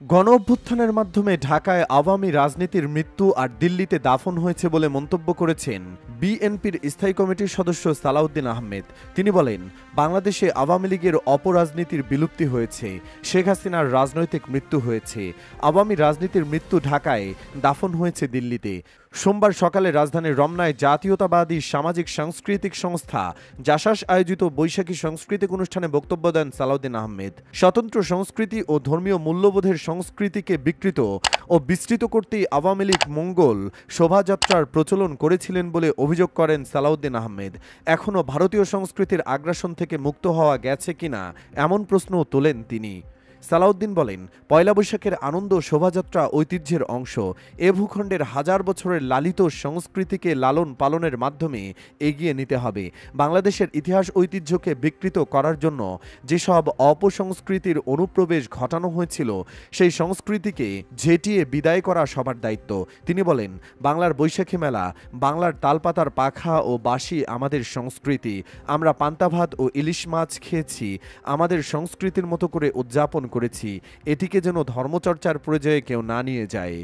গণঅভ্যুত্থানের মাধ্যমে ঢাকায় আওয়ামী রাজনীতির মৃত্যু আর দিল্লিতে দাফন হয়েছে বলে মন্তব্য করেছেন বিএনপির স্থায়ী কমিটির সদস্য সালাউদ্দিন আহমেদ। তিনি বলেন, বাংলাদেশে আওয়ামী লীগের অপরাজনীতির বিলুপ্তি হয়েছে, শেখ হাসিনার রাজনৈতিক মৃত্যু হয়েছে, আওয়ামী রাজনীতির মৃত্যু ঢাকায়, দাফন হয়েছে দিল্লিতে। সোমবার সকালে রাজধানীর রমনায় জাতীয়তাবাদী সামাজিক সাংস্কৃতিক সংস্থা জাসাস আয়োজিত বৈশাখী সাংস্কৃতিক অনুষ্ঠানে বক্তব্য দেন সালাউদ্দিন আহমেদ। স্বতন্ত্র সংস্কৃতি ও ধর্মীয় মূল্যবোধের সংস্কৃতিকে বিকৃত ও বিস্তৃত করতেই আওয়ামী লীগ মঙ্গল শোভাযাত্রার প্রচলন করেছিলেন বলে অভিযোগ করেন সালাউদ্দিন আহমেদ। এখনও ভারতীয় সংস্কৃতির আগ্রাসন থেকে মুক্ত হওয়া গেছে কিনা এমন প্রশ্নও তোলেন তিনি। সালাউদ্দিন বলেন, পয়লা বৈশাখের আনন্দ শোভাযাত্রা ঐতিহ্যের অংশ। এ ভূখণ্ডের হাজার বছরের লালিত সংস্কৃতিকে লালন পালনের মাধ্যমে এগিয়ে নিতে হবে। বাংলাদেশের ইতিহাস ঐতিহ্যকে বিকৃত করার জন্য যেসব অপসংস্কৃতির অনুপ্রবেশ ঘটানো হয়েছিল, সেই সংস্কৃতিকে ঝেঁটিয়ে বিদায় করা সবার দায়িত্ব। তিনি বলেন, বাংলার বৈশাখী মেলা, বাংলার তালপাতার পাখা ও বাঁশি আমাদের সংস্কৃতি। আমরা পান্তা ভাত ও ইলিশ মাছ খেয়েছি, আমাদের সংস্কৃতির মতো করে উদযাপন করেছি। এটিকে যেন ধর্মচর্চার পর্যায়ে কেউ না নিয়ে যায়।